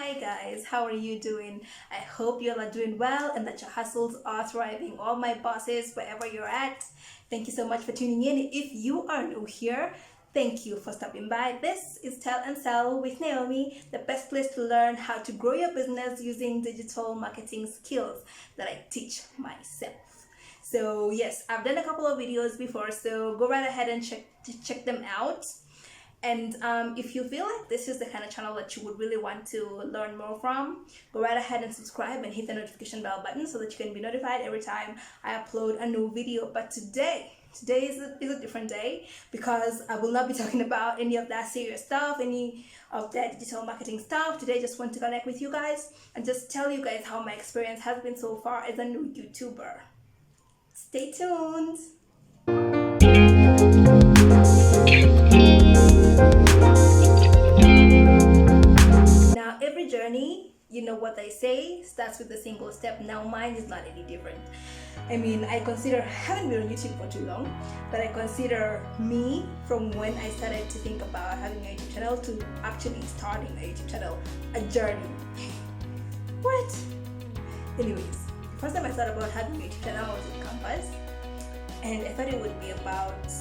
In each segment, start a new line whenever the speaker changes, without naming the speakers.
Hi guys, how are you doing? I hope you all are doing well and that your hustles are thriving. All my bosses, wherever you're at, thank you so much for tuning in. If you are new here, thank you for stopping by. This is Tell and Sell with Naomi, the best place to learn how to grow your business using digital marketing skills that I teach myself. So yes, I've done a couple of videos before, so go right ahead and check them out. And if you feel like this is the kind of channel that you would really want to learn more from, go right ahead and subscribe and hit the notification bell button so that you can be notified every time I upload a new video. But today is a different day because I will not be talking about any of that serious stuff, any of that digital marketing stuff. Today I just want to connect with you guys and just tell you guys how my experience has been so far as a new YouTuber. Stay tuned. Now, every journey, you know what they say, starts with a single step. Now, mine is not any different. I mean, I haven't been on YouTube for too long, but I consider me from when I started to think about having a YouTube channel to actually starting a YouTube channel a journey. What? Anyways, the first time I thought about having a YouTube channel was in campus, and I thought it would be about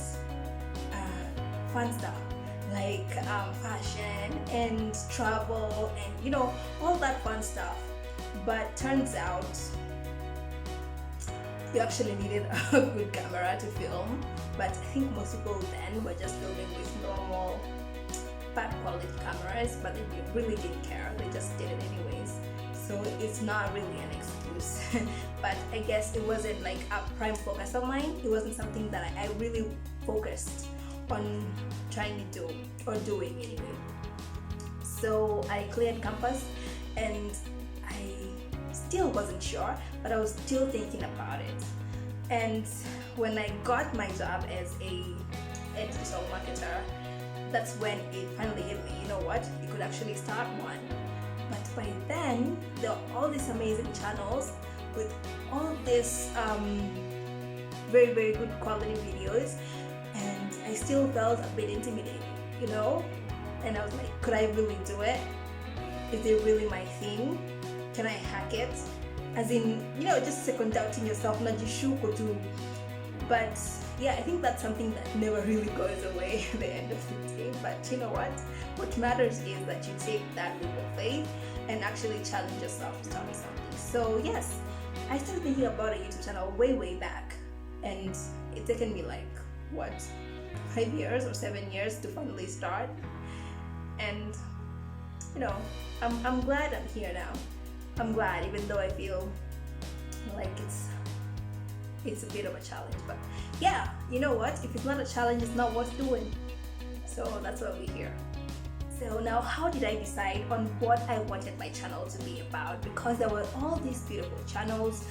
fun stuff like fashion and travel and all that fun stuff. But turns out you actually needed a good camera to film. But I think most people then were just filming with normal bad quality cameras, but they really didn't care, they just did it anyways. So it's not really an excuse. But I guess it wasn't like a prime focus of mine. It wasn't something that I really focused on trying to do or doing anyway. So I cleared campus and I still wasn't sure, but I was still thinking about it. And when I got my job as a digital marketer, that's when it finally hit me, you know what, you could actually start one. But by then there were all these amazing channels with all these very good quality videos, and I still felt a bit intimidated, and I was like, could I really do it? Is it really my thing? Can I hack it? As in, just second doubting yourself, not just do. But yeah, I think that's something that never really goes away at the end of the day. But you know what matters is that you take that leap of faith and actually challenge yourself to start something. So yes, I started thinking about a YouTube channel way back, and it's taken me like 5 years or 7 years to finally start. And I'm glad I'm here now. I'm glad, even though I feel like it's a bit of a challenge. But yeah, you know what, if it's not a challenge, it's not worth doing. So that's why we're here. So now, how did I decide on what I wanted my channel to be about? Because there were all these beautiful channels,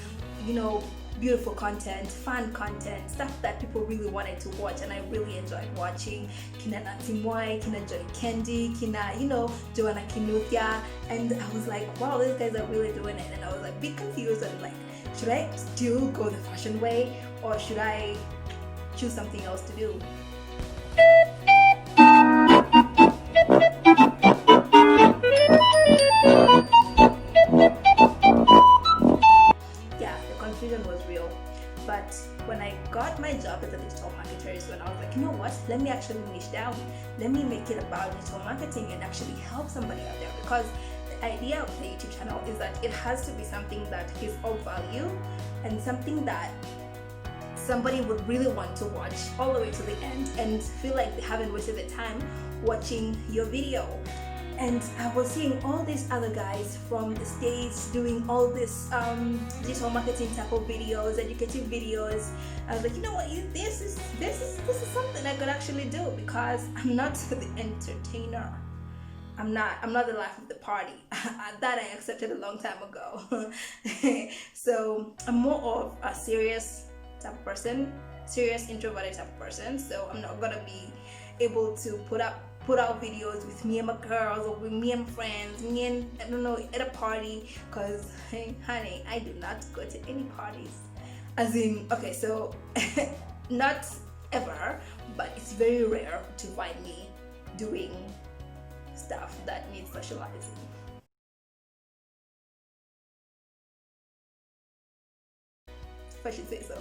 beautiful content, fun content, stuff that people really wanted to watch, and I really enjoyed watching. Kina Natimwai, Kina Joy Candy, Kina, Joanna Kinuthia, and I was like, wow, these guys are really doing it. And I was like a bit confused and like, should I still go the fashion way or should I choose something else to do? Was real. But when I got my job as a digital marketer is when I was like, you know what, let me actually niche down, let me make it about digital marketing and actually help somebody out there. Because the idea of the YouTube channel is that it has to be something that is of value and something that somebody would really want to watch all the way to the end and feel like they haven't wasted their time watching your video. And I was seeing all these other guys from the States doing all this digital marketing type of videos, educative videos. I was like, you know what, this is something I could actually do, because I'm not the entertainer. I'm not the life of the party. That I accepted a long time ago. So I'm more of a serious type of person, serious introverted type of person. So I'm not gonna be able to put out videos with me and my girls or with me and my friends, at a party, because hey, honey, I do not go to any parties. As in, okay, so not ever, but it's very rare to find me doing stuff that needs socializing. I should say so.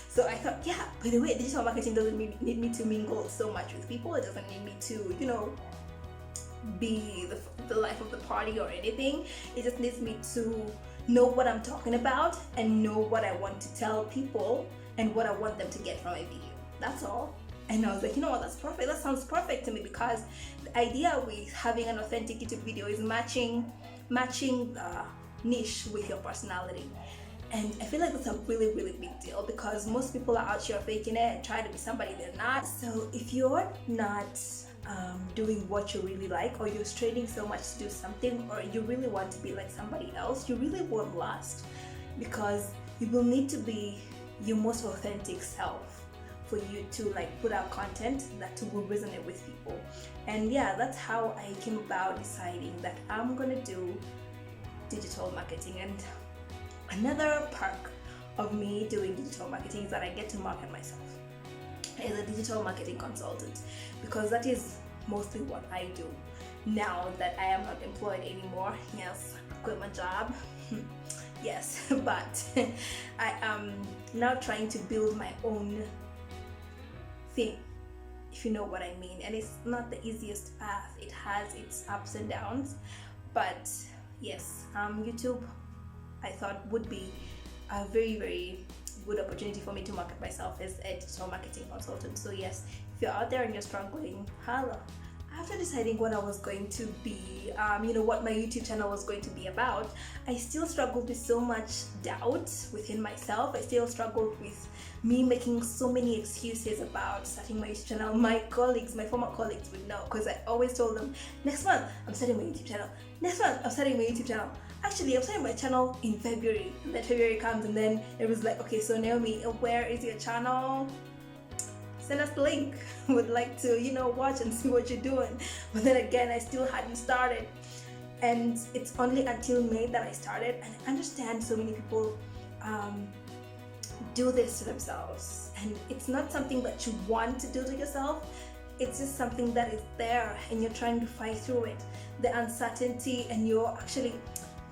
So I thought, yeah, by the way, digital marketing doesn't need me to mingle so much with people. It doesn't need me to, be the life of the party or anything. It just needs me to know what I'm talking about and know what I want to tell people and what I want them to get from a video. That's all. And I was like, you know what, that's perfect. That sounds perfect to me, because the idea with having an authentic YouTube video is matching the niche with your personality. And I feel like that's a really, really big deal, because most people are out here faking it and trying to be somebody they're not. So if you're not doing what you really like, or you're straining so much to do something, or you really want to be like somebody else, you really won't last, because you will need to be your most authentic self for you to put out content that will resonate with people. And yeah, that's how I came about deciding that I'm gonna do digital marketing. And another perk of me doing digital marketing is that I get to market myself as a digital marketing consultant, because that is mostly what I do now that I am not employed anymore. Yes, I quit my job. Yes, but I am now trying to build my own thing, if you know what I mean. And it's not the easiest path. It has its ups and downs, but yes, YouTube, I thought, would be a very, very good opportunity for me to market myself as a digital marketing consultant. So yes, if you're out there and you're struggling, hello. After deciding what I was going to be, what my YouTube channel was going to be about, I still struggled with so much doubt within myself. I still struggled with me making so many excuses about starting my YouTube channel. My former colleagues would know, because I always told them, next month I'm starting my YouTube channel. Next month I'm starting my YouTube channel. Actually, I'm starting my channel in February. And then February comes, and then it was like, okay, so Naomi, where is your channel? Send us the link. Would like to, watch and see what you're doing. But then again, I still hadn't started. And it's only until May that I started. And I understand so many people do this to themselves. And it's not something that you want to do to yourself. It's just something that is there, and you're trying to fight through it. The uncertainty, and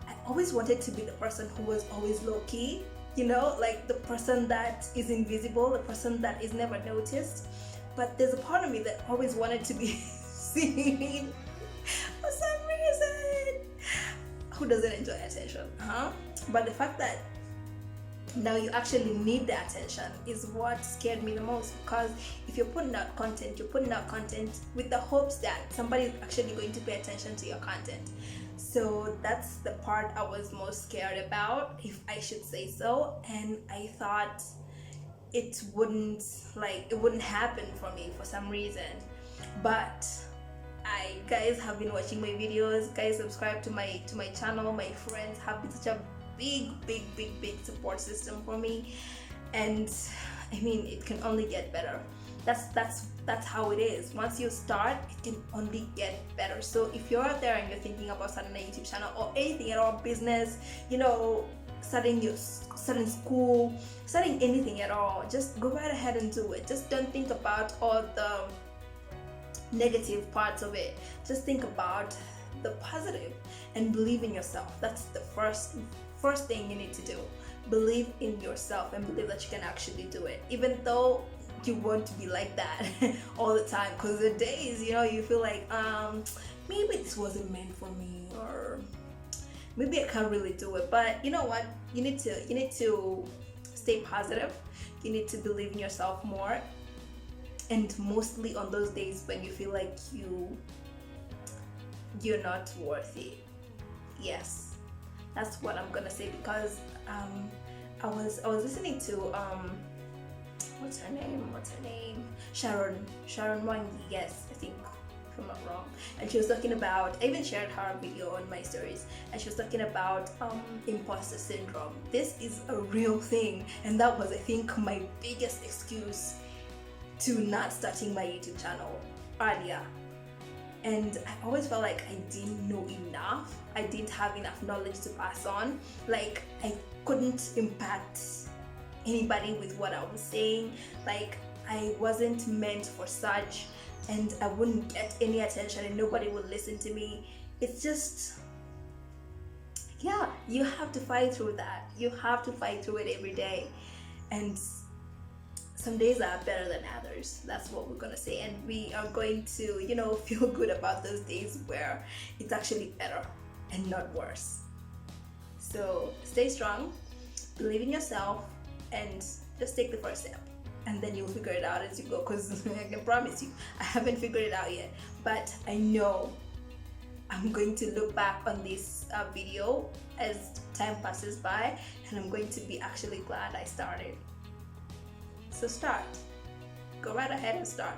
I always wanted to be the person who was always low-key, the person that is invisible, the person that is never noticed. But there's a part of me that always wanted to be seen for some reason. Who doesn't enjoy attention, huh? But the fact that now you actually need the attention is what scared me the most, because if you're putting out content, you're putting out content with the hopes that somebody is actually going to pay attention to your content. So that's the part I was most scared about, if I should say so. And I thought it wouldn't happen for me for some reason. But guys have been watching my videos, guys subscribe to my channel, my friends have been such a big support system for me. And I mean, it can only get better. That's how it is. Once you start, it can only get better. So if you're out there and you're thinking about starting a YouTube channel or anything at all, business, starting school, starting anything at all, just go right ahead and do it. Just don't think about all the negative parts of it. Just think about the positive and believe in yourself. That's the first thing you need to do. Believe in yourself and believe that you can actually do it, even though you want to be like that all the time, because the days you feel like maybe this wasn't meant for me, or maybe I can't really do it. But you know what, you need to stay positive. You need to believe in yourself more, and mostly on those days when you feel like you're not worthy. Yes, that's what I'm gonna say, because I was listening to what's her name? Sharon Wangi, yes, I think, if I'm not wrong. And she was talking about, I even shared her video on my stories, and she was talking about imposter syndrome. This is a real thing, and that was, I think, my biggest excuse to not starting my YouTube channel earlier. And I always felt like I didn't know enough. I didn't have enough knowledge to pass on. Like, I couldn't impact anybody with what I was saying. Like, I wasn't meant for such, and I wouldn't get any attention, and nobody would listen to me. It's just, yeah, you have to fight through that. You have to fight through it every day. and some days are better than others. That's what we're gonna say, and we are going to, feel good about those days where it's actually better and not worse. So stay strong, believe in yourself, and just take the first step, and then you'll figure it out as you go, because I can promise you, I haven't figured it out yet, but I know I'm going to look back on this video as time passes by, and I'm going to be actually glad I started. So start. Go right ahead and start.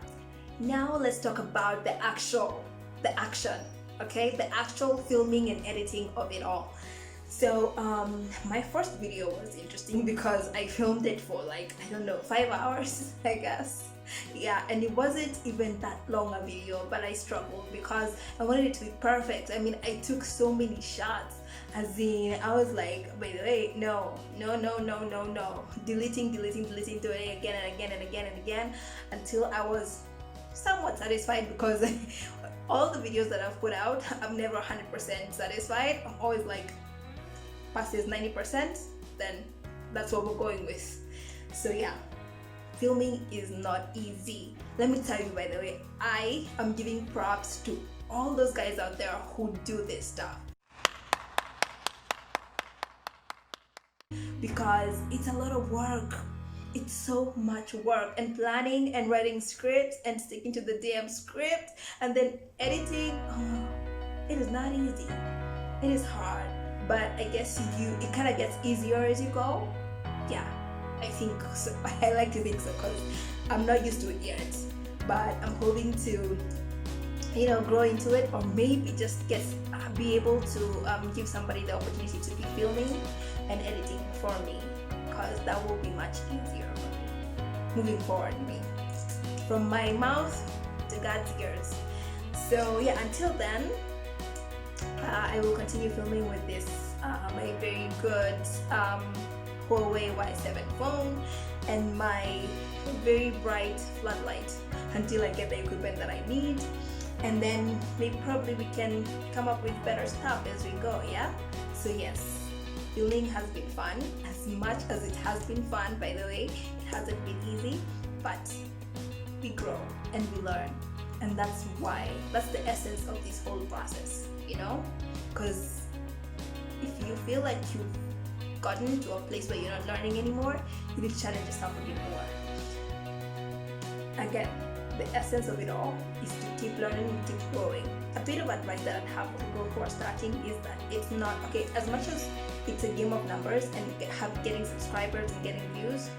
Now let's talk about the action, okay? The actual filming and editing of it all. So my first video was interesting because I filmed it for 5 hours, I guess. Yeah, and it wasn't even that long a video, but I struggled because I wanted it to be perfect. I mean, I took so many shots, as in I was like, by the way, no, deleting, doing it again and again and again and again until I was somewhat satisfied, because all the videos that I've put out, I'm never 100% satisfied. I'm always like, passes 90%, then that's what we're going with. So yeah, filming is not easy. Let me tell you, by the way, I am giving props to all those guys out there who do this stuff, because it's a lot of work. It's so much work, and planning and writing scripts and sticking to the damn script and then editing. It is not easy. It is hard, but I guess it kind of gets easier as you go. Yeah, I think so. I like to think so, because I'm not used to it yet, but I'm hoping to grow into it, or maybe just be able to give somebody the opportunity to be filming and editing for me, because that will be much easier moving forward. From my mouth to God's ears. So yeah, until then, I will continue filming with this my very good Huawei Y7 phone and my very bright floodlight until I get the equipment that I need, and then probably we can come up with better stuff as we go. Yeah, so yes, filming has been fun. As much as it has been fun, by the way, it hasn't been easy, but we grow and we learn, and that's the essence of this whole process, because if you feel like you've gotten to a place where you're not learning anymore, you need to challenge yourself a bit more. Again, the essence of it all is to keep learning and keep growing. A bit of advice that I have for people who are starting is that it's not okay, as much as it's a game of numbers and getting subscribers and getting views,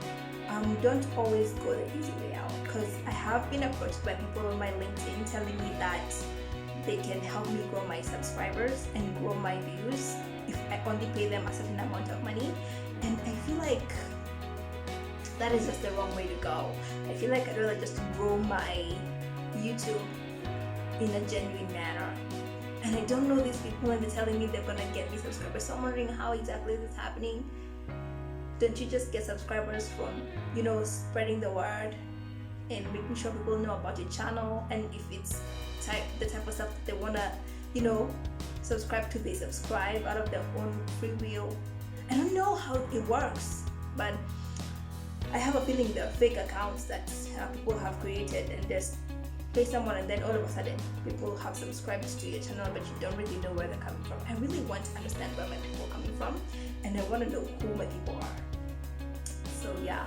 don't always go the easy way out, because I have been approached by people on my LinkedIn telling me that they can help me grow my subscribers and grow my views if I only pay them a certain amount of money, and I feel like that is just the wrong way to go. I feel like I'd rather just grow my YouTube in a genuine manner. And I don't know these people, and they're telling me they're gonna get me subscribers, so I'm wondering how exactly this is happening. Don't you just get subscribers from spreading the word and making sure people know about your channel, and if it's the type of stuff that they wanna subscribe to, they subscribe out of their own free will. I don't know how it works, but I have a feeling there are fake accounts that people have created, and just pay someone, and then all of a sudden people have subscribed to your channel, but you don't really know where they're coming from. I really want to understand where my people are coming from, and I want to know who my people are. So yeah,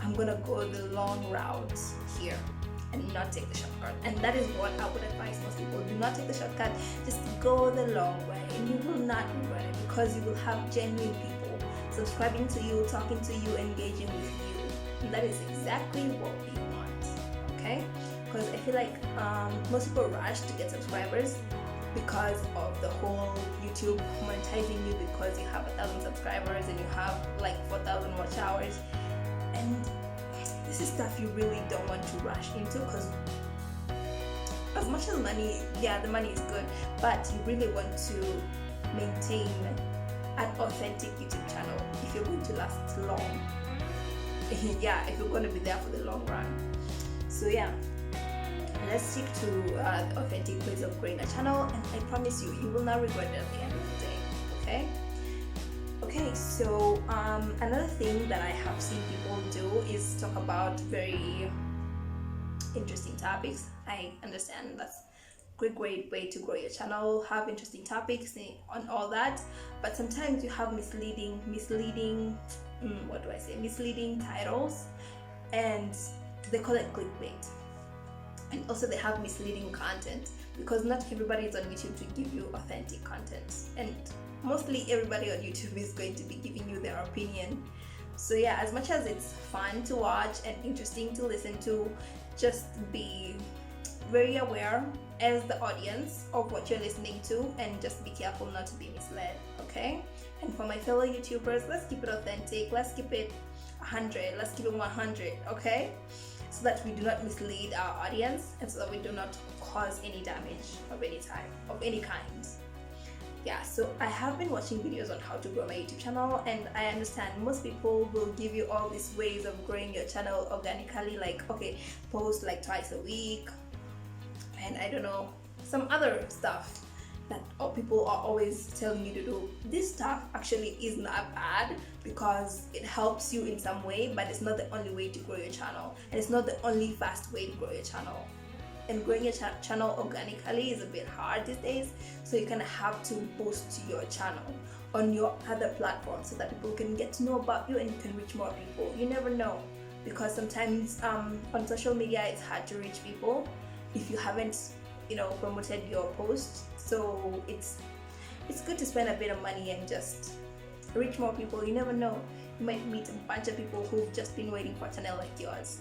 I'm gonna go the long route here and not take the shortcut, and that is what I would advise most people. Do not take the shortcut, just go the long way, and you will not regret it, because you will have genuine people subscribing to you, talking to you, engaging with you, and that is exactly what we want. Okay, because I feel like most people rush to get subscribers because of the whole YouTube monetizing you because you have 1,000 subscribers and you have 4,000 watch hours, and this is stuff you really don't want to rush into, because as much as money, the money is good, but you really want to maintain an authentic YouTube channel if you're going to last long. If you're going to be there for the long run. So yeah, let's stick to the authentic ways of growing a channel, and I promise you will not regret it at the end of the day. Okay, So another thing that I have seen people do is talk about very interesting topics. I understand that's great way to grow your channel, have interesting topics on all that, but sometimes you have misleading misleading titles, and they call it clickbait, and also they have misleading content, because not everybody is on YouTube to give you authentic content, and mostly everybody on YouTube is going to be giving you their opinion. So yeah, as much as it's fun to watch and interesting to listen to, just be very aware as the audience of what you're listening to, and just be careful not to be misled, okay? And for my fellow YouTubers, let's keep it authentic, let's keep it 100, let's keep it 100, okay? So that we do not mislead our audience, and so that we do not cause any damage of any type, of any kind. Yeah, so I have been watching videos on how to grow my YouTube channel, and I understand most people will give you all these ways of growing your channel organically, like, okay, post like twice a week, and I don't know, some other stuff that people are always telling you to do. This stuff actually is not bad, because it helps you in some way, but it's not the only way to grow your channel, and it's not the only fast way to grow your channel. And growing your channel organically is a bit hard these days, so you kind of have to post your channel on your other platforms so that people can get to know about you and you can reach more people. You never know, because sometimes on social media it's hard to reach people if you haven't, promoted your post. So it's good to spend a bit of money and just reach more people. You never know, you might meet a bunch of people who've just been waiting for a channel like yours.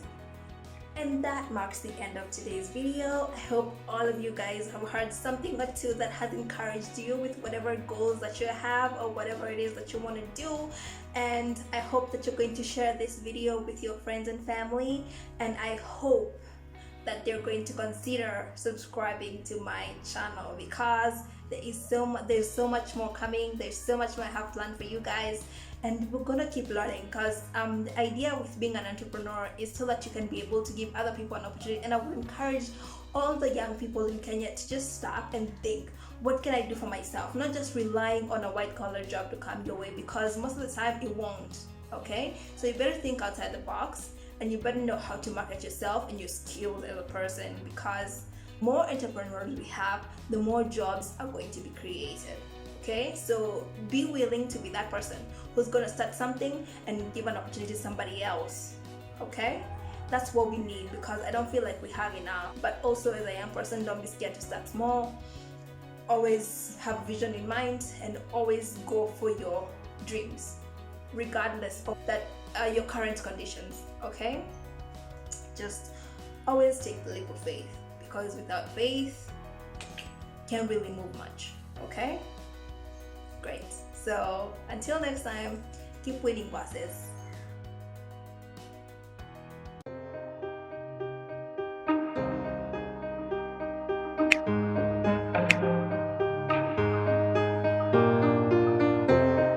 And that marks the end of today's video. I hope all of you guys have heard something or two that has encouraged you with whatever goals that you have or whatever it is that you want to do. And I hope that you're going to share this video with your friends and family, and I hope that they're going to consider subscribing to my channel, because there's so much more coming. There's so much more I have planned for you guys, and we're gonna keep learning, because the idea with being an entrepreneur is so that you can be able to give other people an opportunity. And I would encourage all the young people in Kenya to just stop and think, what can I do for myself? Not just relying on a white collar job to come your way, because most of the time it won't, okay? So you better think outside the box, and you better know how to market yourself and your skills as a person, because more entrepreneurs we have, the more jobs are going to be created. Okay, so be willing to be that person who's going to start something and give an opportunity to somebody else. Okay, that's what we need, because I don't feel like we have enough. But also, as a young person, don't be scared to start small. Always have vision in mind, and always go for your dreams, regardless of your current conditions. Okay, just always take the leap of faith, because without faith, can't really move much. Okay. Great. So until next time, keep winning, bosses.